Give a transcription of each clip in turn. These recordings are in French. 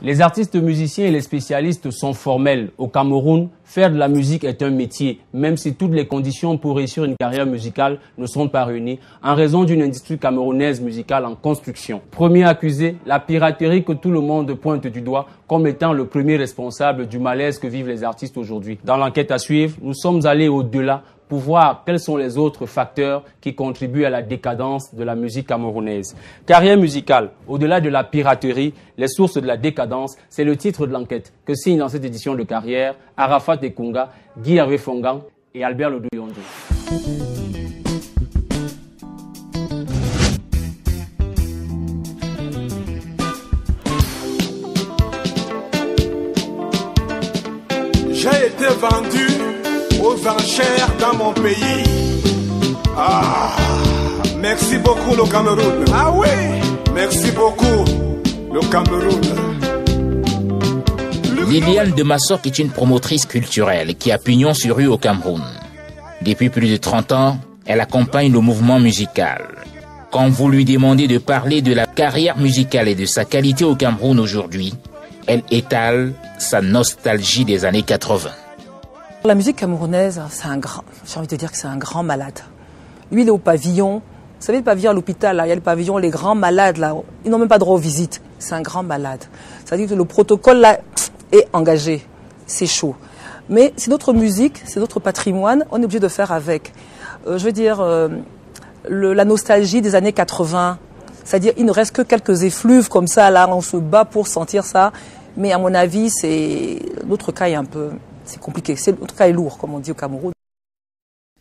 Les artistes musiciens et les spécialistes sont formels. Au Cameroun, faire de la musique est un métier, même si toutes les conditions pour réussir une carrière musicale ne sont pas réunies, en raison d'une industrie camerounaise musicale en construction. Premier accusé, la piraterie que tout le monde pointe du doigt comme étant le premier responsable du malaise que vivent les artistes aujourd'hui. Dans l'enquête à suivre, nous sommes allés au-delà pour voir quels sont les autres facteurs qui contribuent à la décadence de la musique camerounaise. Carrière musicale, au-delà de la piraterie, les sources de la décadence, c'est le titre de l'enquête que signent dans cette édition de Carrière Arafat Ekunga, Guy Hervé Fongan et Albert Lodou-Yondo. J'ai été vendu aux enchères dans mon pays. Ah, merci beaucoup le Cameroun. Ah oui, merci beaucoup le Cameroun. Liliane de Massok est une promotrice culturelle qui a pignon sur rue au Cameroun. Depuis plus de 30 ans, elle accompagne le mouvement musical. Quand vous lui demandez de parler de la carrière musicale et de sa qualité au Cameroun aujourd'hui, elle étale sa nostalgie des années 80. La musique camerounaise, j'ai envie de dire que c'est un grand malade. Lui, il est au pavillon. Vous savez, le pavillon à l'hôpital, là, il y a le pavillon, les grands malades, là, ils n'ont même pas droit aux visites. C'est un grand malade. C'est-à-dire que le protocole, là, est engagé. C'est chaud. Mais c'est notre musique, c'est notre patrimoine, on est obligé de faire avec. Je veux dire, la nostalgie des années 80, c'est-à-dire, il ne reste que quelques effluves comme ça, là, on se bat pour sentir ça. Mais à mon avis, notre cas est un peu... C'est compliqué, notre cas est lourd, comme on dit au Cameroun.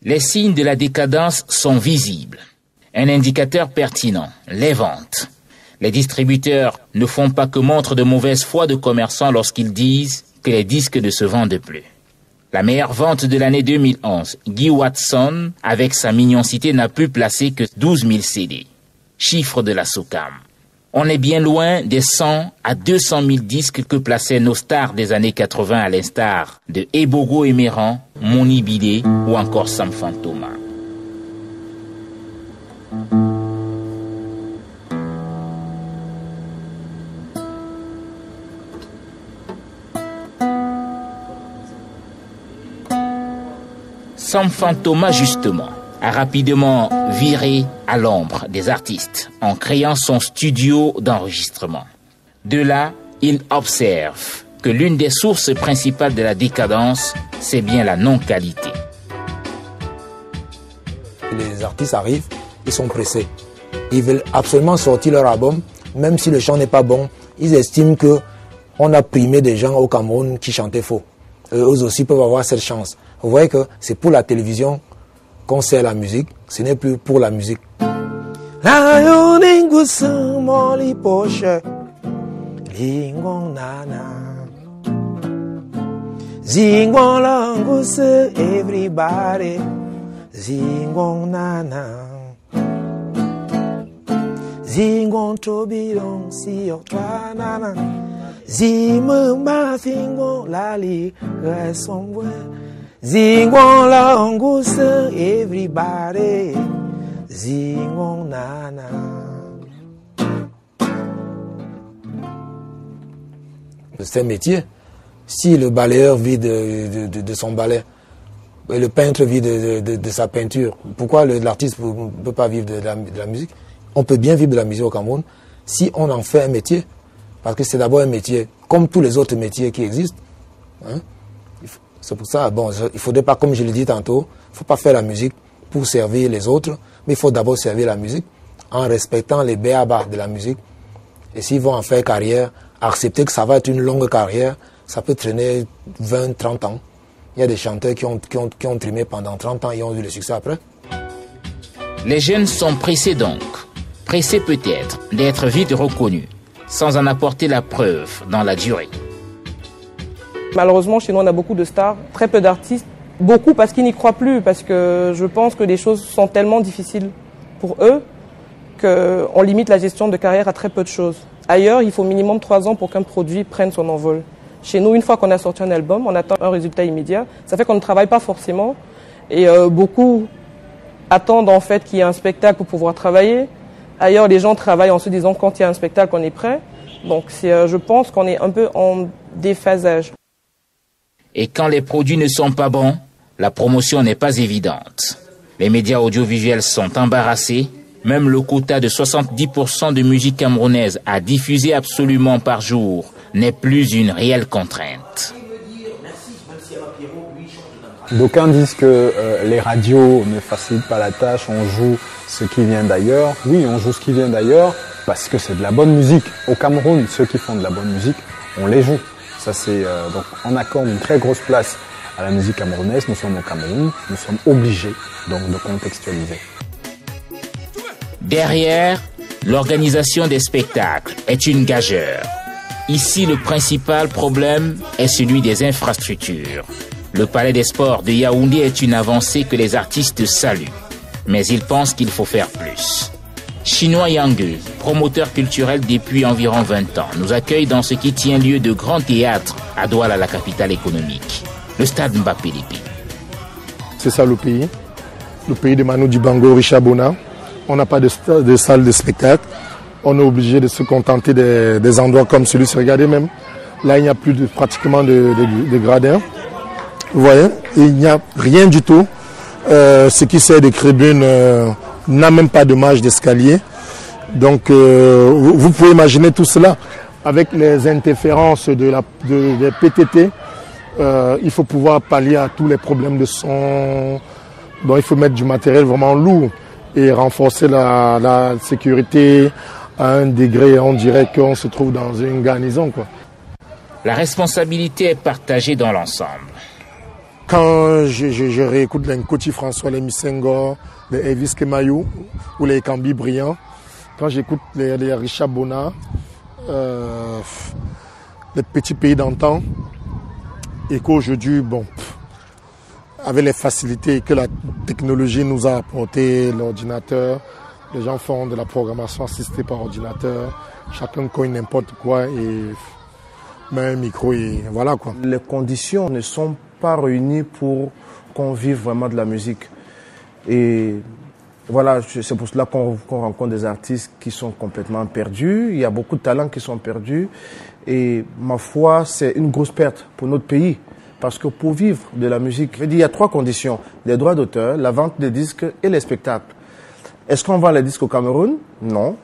Les signes de la décadence sont visibles. Un indicateur pertinent, les ventes. Les distributeurs ne font pas que montre de mauvaise foi de commerçants lorsqu'ils disent que les disques ne se vendent plus. La meilleure vente de l'année 2011, Guy Watson, avec sa mignoncité, n'a pu placer que 12 000 CD. Chiffre de la SOCAM. On est bien loin des 100 à 200 000 disques que plaçaient nos stars des années 80 à l'instar de Ebogo Emeran, Moni Bidé ou encore Sam Fantoma. Sam Fantoma, justement, a rapidement viré à l'ombre des artistes en créant son studio d'enregistrement. De là, il observe que l'une des sources principales de la décadence, c'est bien la non-qualité. Les artistes arrivent, ils sont pressés. Ils veulent absolument sortir leur album, même si le chant n'est pas bon. Ils estiment qu'on a primé des gens au Cameroun qui chantaient faux. Eux aussi peuvent avoir cette chance. Vous voyez que c'est pour la télévision qu'on sert la musique, ce n'est plus pour la musique. Everybody, Zingong nana, Zingong tobirong si okwa nana, Zimma fingon lali resongwe. Zingong langous, everybody, Zingong nana. C'est un métier. Si le balayeur vit de son balai, et le peintre vit de sa peinture, pourquoi l'artiste ne peut pas vivre de la musique? On peut bien vivre de la musique au Cameroun si on en fait un métier. Parce que c'est d'abord un métier, comme tous les autres métiers qui existent. Hein? C'est pour ça, bon, il ne faudrait pas, comme je l'ai dit tantôt, il ne faut pas faire la musique pour servir les autres, mais il faut d'abord servir la musique en respectant les b.a.-ba de la musique. Et s'ils vont en faire carrière, accepter que ça va être une longue carrière, ça peut traîner 20, 30 ans. Il y a des chanteurs qui ont trimé pendant 30 ans et ont eu le succès après. Les jeunes sont pressés donc, pressés peut-être d'être vite reconnus, sans en apporter la preuve dans la durée. Malheureusement, chez nous, on a beaucoup de stars, très peu d'artistes. Beaucoup parce qu'ils n'y croient plus, parce que je pense que les choses sont tellement difficiles pour eux qu'on limite la gestion de carrière à très peu de choses. Ailleurs, il faut minimum 3 ans pour qu'un produit prenne son envol. Chez nous, une fois qu'on a sorti un album, on attend un résultat immédiat. Ça fait qu'on ne travaille pas forcément. Et beaucoup attendent en fait qu'il y ait un spectacle pour pouvoir travailler. Ailleurs, les gens travaillent en se disant quand il y a un spectacle, on est prêt. Donc je pense qu'on est un peu en déphasage. Et quand les produits ne sont pas bons, la promotion n'est pas évidente. Les médias audiovisuels sont embarrassés. Même le quota de 70% de musique camerounaise à diffuser absolument par jour n'est plus une réelle contrainte. D'aucuns disent que les radios ne facilitent pas la tâche, on joue ce qui vient d'ailleurs. Oui, on joue ce qui vient d'ailleurs parce que c'est de la bonne musique. Au Cameroun, ceux qui font de la bonne musique, on les joue. Ça, c'est donc on accorde une très grosse place à la musique camerounaise. Nous sommes au Cameroun, nous sommes obligés donc de contextualiser. Derrière, l'organisation des spectacles est une gageure. Ici, le principal problème est celui des infrastructures. Le Palais des Sports de Yaoundé est une avancée que les artistes saluent. Mais ils pensent qu'il faut faire plus. Chinois Yang, promoteur culturel depuis environ 20 ans, nous accueille dans ce qui tient lieu de grand théâtre à Douala, la capitale économique. Le stade Mbappé Lépi. C'est ça le pays de Manu Dibango, Richard Bona. On n'a pas de salle de spectacle. On est obligé de se contenter des endroits comme celui-ci. Regardez même, là il n'y a plus pratiquement de gradins. Vous voyez, il n'y a rien du tout. Ce qui sert de tribune n'a même pas de marge d'escalier. Donc vous pouvez imaginer tout cela avec les interférences des PTT. Il faut pouvoir pallier à tous les problèmes de son. Donc il faut mettre du matériel vraiment lourd et renforcer la sécurité à un degré, on dirait qu'on se trouve dans une garnison, quoi. La responsabilité est partagée dans l'ensemble. Quand je réécoute les Nkoti François, les Missengo, les Elvis Kemayou ou les Kambi Briand, quand j'écoute les Richard Bona, les petits pays d'antan, et qu'aujourd'hui, bon, avec les facilités que la technologie nous a apporté, l'ordinateur, les gens font de la programmation assistée par ordinateur, chacun cogne n'importe quoi et met un micro et voilà quoi. Les conditions ne sont pas réunies pour qu'on vive vraiment de la musique. Et voilà, c'est pour cela qu'on rencontre des artistes qui sont complètement perdus. Il y a beaucoup de talents qui sont perdus. Et ma foi, c'est une grosse perte pour notre pays. Parce que pour vivre de la musique, il y a 3 conditions. Les droits d'auteur, la vente des disques et les spectacles. Est-ce qu'on vend les disques au Cameroun? Non.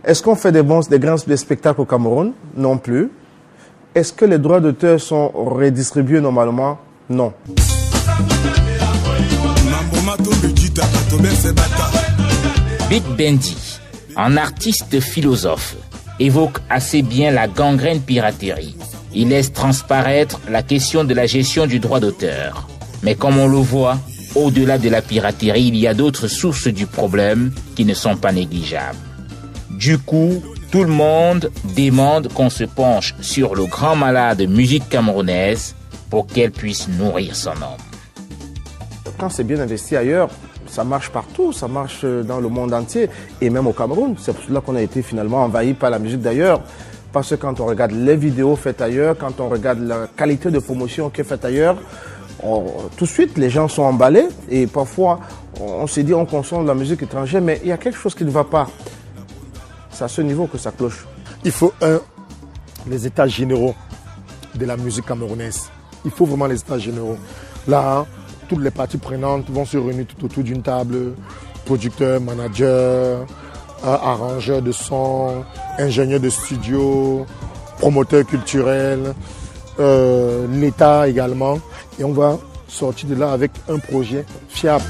Est-ce qu'on fait des grands spectacles au Cameroun? Non plus. Est-ce que les droits d'auteur sont redistribués normalement? Non. Big Bendy, un artiste philosophe, évoque assez bien la gangrène piraterie. Il laisse transparaître la question de la gestion du droit d'auteur. Mais comme on le voit, au-delà de la piraterie, il y a d'autres sources du problème qui ne sont pas négligeables. Du coup, tout le monde demande qu'on se penche sur le grand malade musique camerounaise pour qu'elle puisse nourrir son homme. Quand c'est bien investi ailleurs, ça marche partout, ça marche dans le monde entier et même au Cameroun. C'est pour cela qu'on a été finalement envahi par la musique d'ailleurs. Parce que quand on regarde les vidéos faites ailleurs, quand on regarde la qualité de promotion qui est faite ailleurs, tout de suite les gens sont emballés et parfois on se dit on consomme de la musique étrangère mais il y a quelque chose qui ne va pas. C'est à ce niveau que ça cloche. Il faut les états généraux de la musique camerounaise. Il faut vraiment les états généraux. Là, toutes les parties prenantes vont se réunir tout autour d'une table. Producteurs, managers, arrangeurs de son, ingénieurs de studio, promoteurs culturels, l'État également. Et on va sortir de là avec un projet fiable.